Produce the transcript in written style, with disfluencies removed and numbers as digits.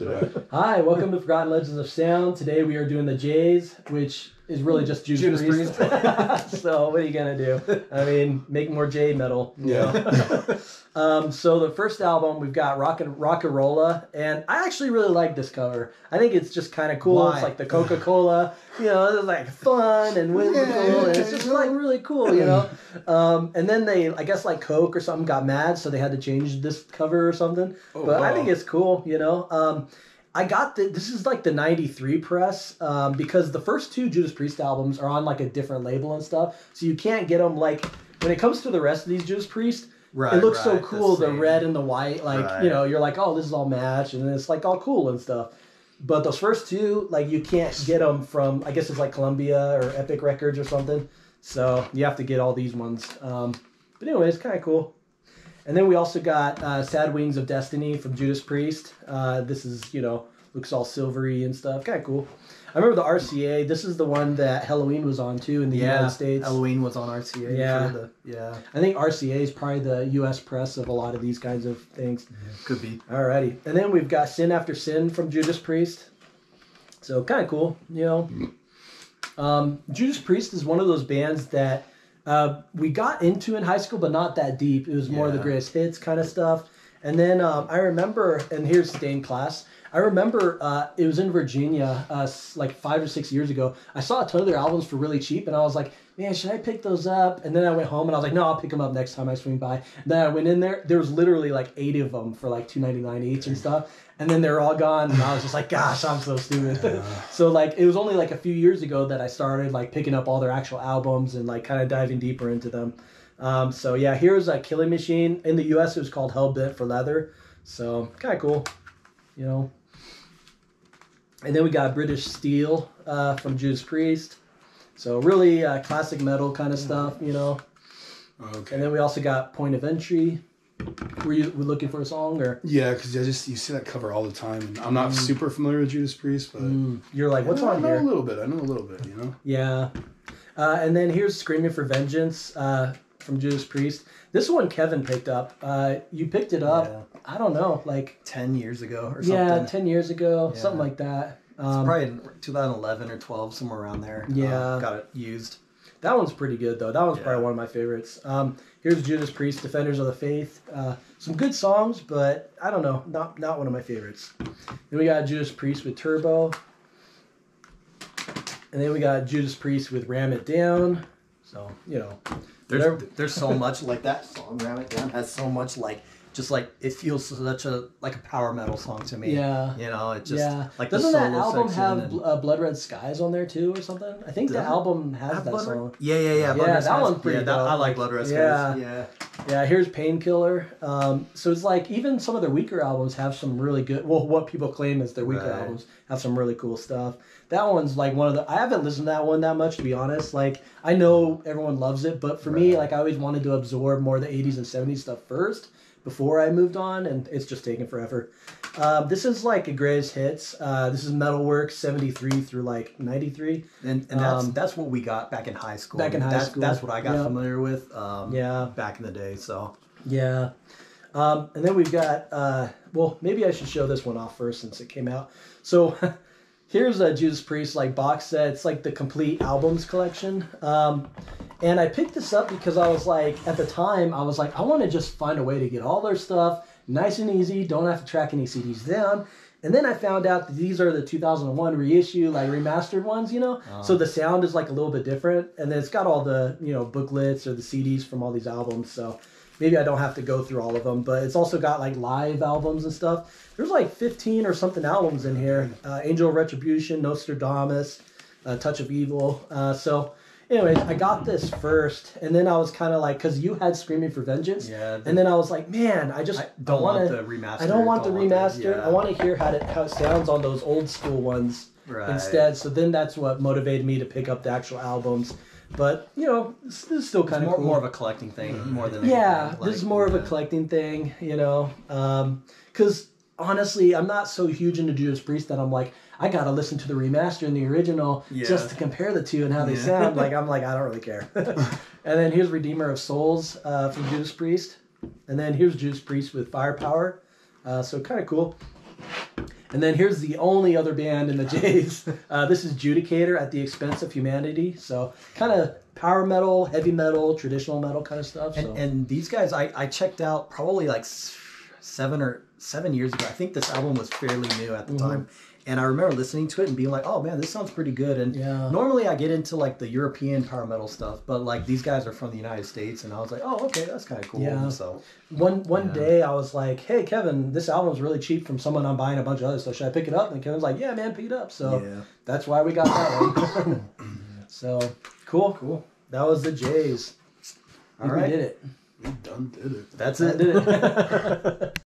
Hi, welcome to Forgotten Legends of Sound. Today we are doing the J's, which is really just Judas Priest. So what are you gonna do? I mean, make more J metal. Yeah. So the first album we've got Rockarola, and I actually really like this cover. I think it's just kind of cool. Why? It's like the Coca-Cola, it's like fun and whimsical, and it's just like really cool, And then they, I guess like Coke or something got mad, so they had to change this cover or something. I think it's cool, I got this is like the 93 press because the first two Judas Priest albums are on like a different label and stuff. So you can't get them like, when it comes to the rest of these Judas Priest, it looks so cool, the red and the white, like, you're like, oh, this is all matched and it's like all cool and stuff. But those first two, like you can't get them from, I guess it's like Columbia or Epic Records or something. So you have to get all these ones. But anyway, it's kind of cool. And then we also got Sad Wings of Destiny from Judas Priest. This is, looks all silvery and stuff. Kind of cool. I remember the RCA. This is the one that Halloween was on, too, in the United States. Halloween was on RCA. Yeah. I think RCA is probably the U.S. press of a lot of these kinds of things. Yeah, could be. Alrighty. And then we've got Sin After Sin from Judas Priest. So, kind of cool, Judas Priest is one of those bands that we got into in high school, but not that deep. It was more of the greatest hits kind of stuff. And then I remember, and here's Stained Class. I remember it was in Virginia like 5 or 6 years ago. I saw a ton of their albums for really cheap, and I was like, man, should I pick those up? And then I went home, and I was like, no, I'll pick them up next time I swing by. And then I went in there. There was literally like 8 of them for like $2.99 each and stuff. And then they're all gone, and I was just like, gosh, I'm so stupid. So like it was only like a few years ago that I started like picking up all their actual albums and like kind of diving deeper into them. So yeah, here's a Killing Machine. In the U.S., it was called Hell Bent for Leather. So kind of cool, And then we got British Steel from Judas Priest. So really classic metal kind of stuff, Okay. And then we also got Point of Entry. Were you looking for a song or? Yeah, because you see that cover all the time, and I'm not super familiar with Judas Priest, but you're like, what's on here? I know a little bit, Yeah. And then here's Screaming for Vengeance from Judas Priest. This one Kevin picked up. You picked it up, I don't know, like 10 years ago or something. Yeah, 10 years ago, something like that. It's probably in 2011 or 12, somewhere around there. Yeah. Got it used. That one's pretty good, though. That one's probably one of my favorites. Here's Judas Priest, Defenders of the Faith. Some good songs, but I don't know, not one of my favorites. Then we got Judas Priest with Turbo. And then we got Judas Priest with Ram It Down. So, There's so much like that song, Ram It Down, has so much it feels such a power metal song to me. Yeah. It just like doesn't the that solo album section have Blood Red Skies on there too or something? I think the album has that song. Yeah. Blood Red Skies. One's pretty dope. I like Blood Red Skies. Yeah, here's Painkiller. So it's like even some of their weaker albums have some really good, what people claim is their weaker albums have some really cool stuff. That one's like I haven't listened to that one that much, to be honest. Like, I know everyone loves it, but for me, like, I always wanted to absorb more of the 80s and 70s stuff first before I moved on, and it's just taken forever. This is like a greatest hits. This is Metalworks 73 through like 93. And that's what we got back in high school. That's what I got familiar with back in the day. So yeah. And then we've got, maybe I should show this one off first since it came out. So here's a Judas Priest like box set. It's like the complete albums collection. And I picked this up because I was like, at the time, I was like, I want to just find a way to get all their stuff nice and easy. Don't have to track any CDs down. And then I found out that these are the 2001 reissue, like remastered ones, So the sound is like a little bit different. And then it's got all the, booklets or the CDs from all these albums. So maybe I don't have to go through all of them. But it's also got like live albums and stuff. There's like 15 or something albums in here. Angel of Retribution, Nostradamus, Touch of Evil. Anyways, I got this first, and then I was kind of like, because you had Screaming for Vengeance, and then I was like, man, I don't want the remastered. I don't want the remastered. I want to hear how it sounds on those old school ones instead. So then that's what motivated me to pick up the actual albums. But, this is still kind of cool. More of a collecting thing, more than anything. This is more of a collecting thing, because honestly, I'm not so huge into Judas Priest that I'm like, I gotta listen to the remaster and the original just to compare the two and how they sound. Like, I'm like, I don't really care. And then here's Redeemer of Souls from Judas Priest. And then here's Judas Priest with Firepower. So kind of cool. And then here's the only other band in the Jays. This is Judicator at the Expense of Humanity. So kind of power metal, heavy metal, traditional metal kind of stuff. So. And these guys, I checked out probably like 7 years ago. I think this album was fairly new at the time. And I remember listening to it and being like, oh man, this sounds pretty good. And normally I get into like the European power metal stuff, but like these guys are from the United States, and I was like, oh, okay, that's kind of cool. Yeah. So one day I was like, hey Kevin, this album's really cheap from someone I'm buying a bunch of others, so should I pick it up? And Kevin's like, yeah man, pick it up. So that's why we got that one. So cool. That was the Jays. All right. We did it. We done did it. That's it. Did it.